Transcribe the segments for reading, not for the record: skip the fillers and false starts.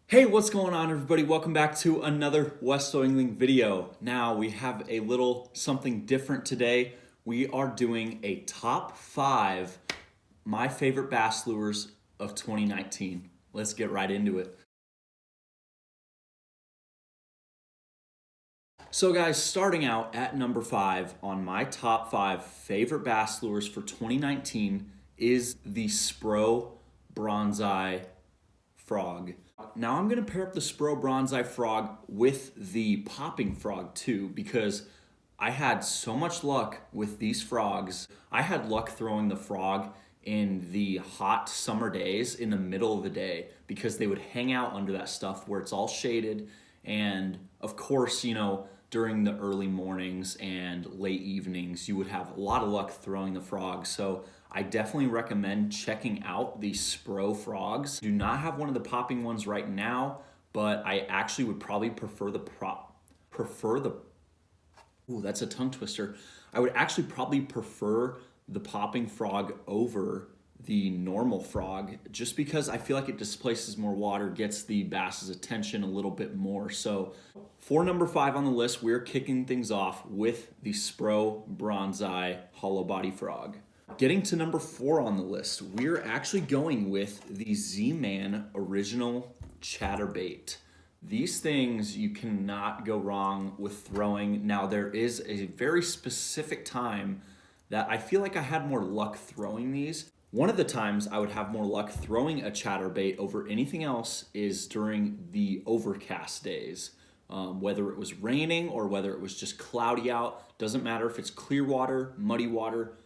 Hey, what's going on everybody? Welcome back to another West Oiling video. Now we have a little something different today. We are doing a top 5 my favorite bass lures of 2019. Let's get right into it. So guys, starting out at number 5 on my top 5 favorite bass lures for 2019 is the Spro Bronzeye Frog. Now I'm going to pair up the Spro Bronzeye Frog with the Popping Frog too, because I had so much luck with these frogs. I had luck throwing the frog in the hot summer days in the middle of the day because they would hang out under that stuff where it's all shaded. And of course, during the early mornings and late evenings, you would have a lot of luck throwing the frogs. So I definitely recommend checking out the Spro frogs. Do not have one of the popping ones right now, but I actually would probably prefer the ooh, that's a tongue twister. I would actually probably prefer the popping frog over the normal frog just because I feel like it displaces more water, gets the bass's attention a little bit more. So for number 5 on the list, we're kicking things off with the Spro Bronzeye Hollow Body Frog. Getting to number 4 on the list, we're actually going with the Z-Man Original Chatterbait. These things you cannot go wrong with throwing. Now there is a very specific time that I feel like I had more luck throwing these. One of the times I would have more luck throwing a chatterbait over anything else is during the overcast days. Whether it was raining or whether it was just cloudy out, doesn't matter if it's clear water, muddy water,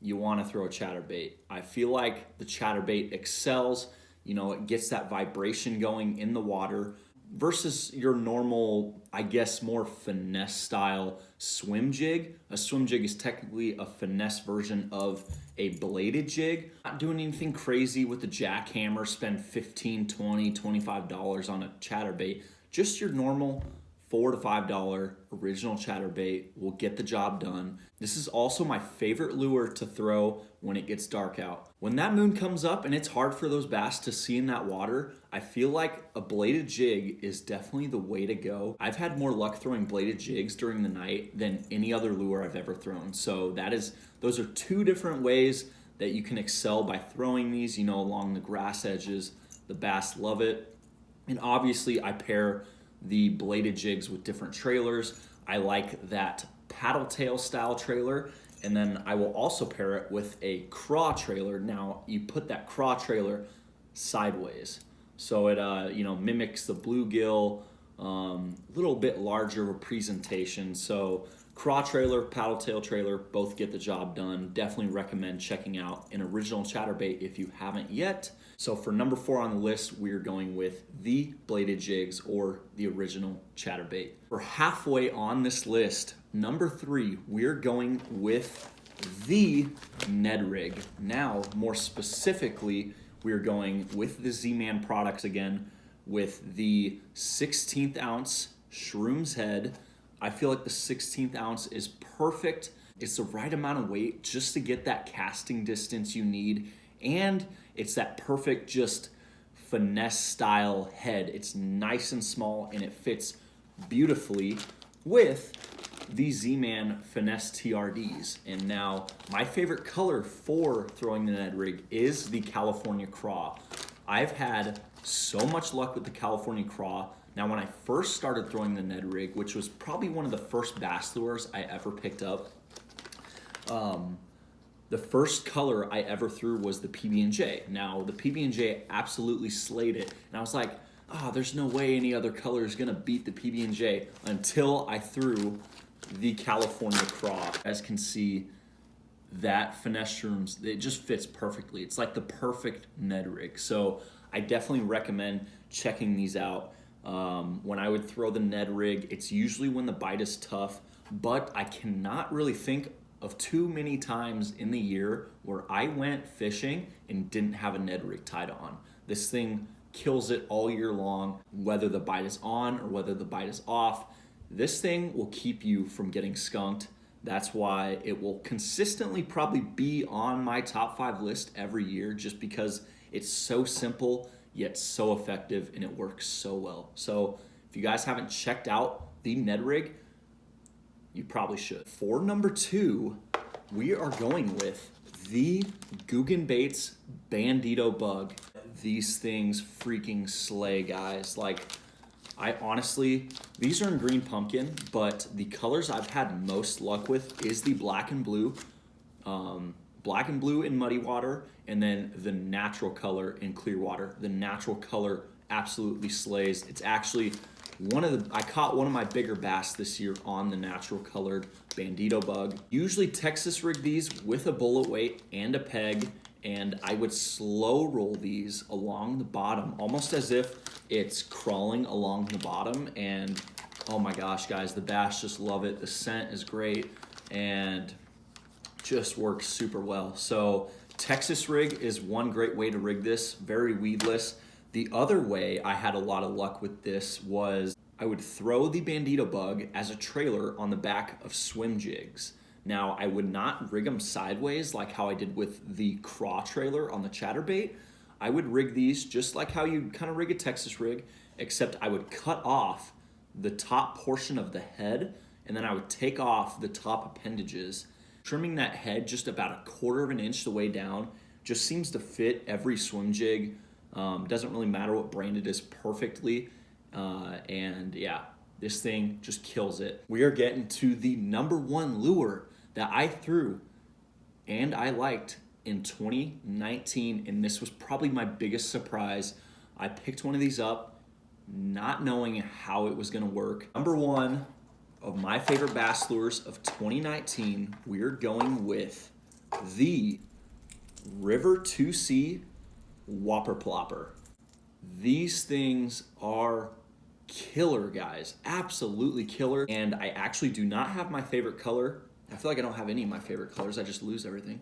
you want to throw a chatterbait. I feel like the chatterbait excels, it gets that vibration going in the water versus your normal, I guess, more finesse style swim jig. A swim jig is technically a finesse version of a bladed jig. Not doing anything crazy with the jackhammer, spend $15, $20, $25 on a chatterbait. Just your normal $4 to $5 original chatterbait will get the job done. This is also my favorite lure to throw when it gets dark out. When that moon comes up and it's hard for those bass to see in that water, I feel like a bladed jig is definitely the way to go. I've had more luck throwing bladed jigs during the night than any other lure I've ever thrown. So those are 2 different ways that you can excel by throwing these, along the grass edges. The bass love it. And obviously I pair the bladed jigs with different trailers. I like that paddle tail style trailer, and then I will also pair it with a craw trailer. Now you put that craw trailer sideways, so it mimics the bluegill, a little bit larger of a presentation. So craw trailer, paddle tail trailer, both get the job done. Definitely recommend checking out an original chatterbait if you haven't yet. So for number 4 on the list, we're going with the bladed jigs or the original chatterbait. We're halfway on this list. Number 3, we're going with the Ned Rig. Now, more specifically, we're going with the Z-Man products again with the 16th ounce Shroom's Head. I feel like the 16th ounce is perfect. It's the right amount of weight just to get that casting distance you need. And it's that perfect just finesse style head. It's nice and small and it fits beautifully with the Z-Man Finesse TRDs. And now my favorite color for throwing the Ned Rig is the California Craw. I've had so much luck with the California Craw. Now when I first started throwing the Ned Rig, which was probably one of the first bass lures I ever picked up, the first color I ever threw was the PB&J. Now, the PB&J absolutely slayed it, and I was like, there's no way any other color is gonna beat the PB&J until I threw the California Craw. You guys can see that finesse shrooms, it just fits perfectly. It's like the perfect Ned Rig. So I definitely recommend checking these out. When I would throw the Ned Rig, it's usually when the bite is tough, but I cannot really think of too many times in the year where I went fishing and didn't have a Ned Rig tied on. This thing kills it all year long, whether the bite is on or whether the bite is off. This thing will keep you from getting skunked. That's why it will consistently probably be on my top 5 list every year, just because it's so simple yet so effective, and it works so well. So if you guys haven't checked out the Ned Rig, you probably should. For number 2, we are going with the Googan Baits Bandido Bug. These things freaking slay, guys. Like, I honestly, these are in green pumpkin, but the colors I've had most luck with is the black and blue in muddy water, and then the natural color in clear water. The natural color absolutely slays. It's actually I caught one of my bigger bass this year on the natural colored Bandido Bug. Usually Texas rig these with a bullet weight and a peg, and I would slow roll these along the bottom, almost as if it's crawling along the bottom. And oh my gosh, guys, the bass just love it. The scent is great and just works super well. So Texas rig is one great way to rig this, very weedless. The other way I had a lot of luck with this was I would throw the Bandido Bug as a trailer on the back of swim jigs. Now, I would not rig them sideways like how I did with the craw trailer on the Chatterbait. I would rig these just like how you kind of rig a Texas rig, except I would cut off the top portion of the head, and then I would take off the top appendages. Trimming that head just about 1/4 of an inch the way down just seems to fit every swim jig. Doesn't really matter what brand it is perfectly. And yeah, this thing just kills it. We are getting to the number 1 lure that I threw and I liked in 2019, and this was probably my biggest surprise. I picked one of these up not knowing how it was gonna work. Number 1 of my favorite bass lures of 2019, we're going with the River 2C Whopper Plopper. These things are killer, guys, absolutely killer. And I actually do not have my favorite color. I feel like I don't have any of my favorite colors. I just lose everything.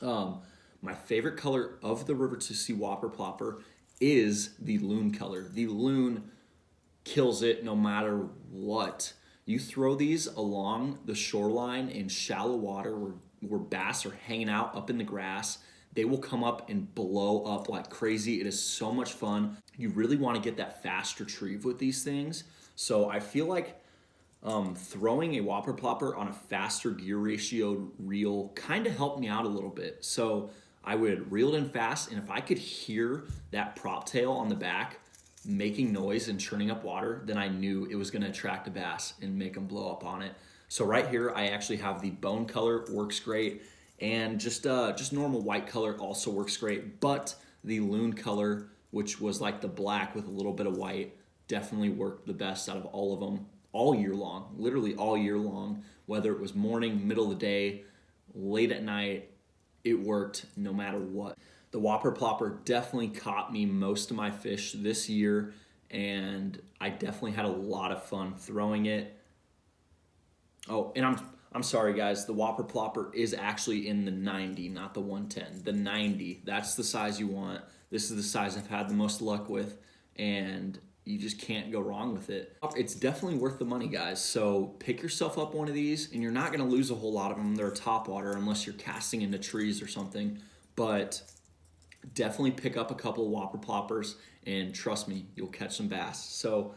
My favorite color of the River 2C Whopper Plopper is the loon color. The loon kills it no matter what. You throw these along the shoreline in shallow water where bass are hanging out up in the grass. They will come up and blow up like crazy. It is so much fun. You really want to get that fast retrieve with these things. So I feel like throwing a Whopper Plopper on a faster gear ratio reel kind of helped me out a little bit. So I would reel it in fast, and if I could hear that prop tail on the back making noise and churning up water, then I knew it was going to attract a bass and make them blow up on it. So right here, I actually have the bone color, works great. And just normal white color also works great, but the loon color, which was like the black with a little bit of white, definitely worked the best out of all of them all year long, literally all year long. Whether it was morning, middle of the day, late at night, it worked no matter what. The Whopper Plopper definitely caught me most of my fish this year, and I definitely had a lot of fun throwing it. Oh, and I'm sorry, guys. The Whopper Plopper is actually in the 90, not the 110. The 90, that's the size you want. This is the size I've had the most luck with, and you just can't go wrong with it. It's definitely worth the money, guys. So pick yourself up one of these, and you're not going to lose a whole lot of them. They're top water unless you're casting into trees or something, but definitely pick up a couple of Whopper Ploppers, and trust me, you'll catch some bass. So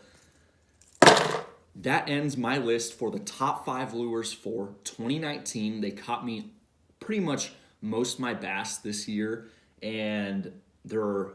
that ends my list for the top 5 lures for 2019. They caught me pretty much most of my bass this year, and they're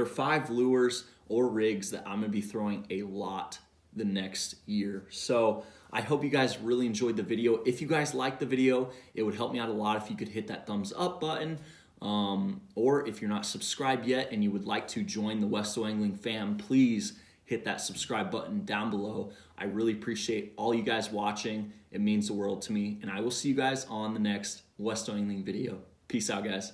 5 lures or rigs that I'm going to be throwing a lot the next year. So I hope you guys really enjoyed the video. If you guys liked the video, it would help me out a lot if you could hit that thumbs up button. Or if you're not subscribed yet and you would like to join the Westo Angling fam, please hit that subscribe button down below. I really appreciate all you guys watching. It means the world to me, and I will see you guys on the next Westo Angling video. Peace out, guys.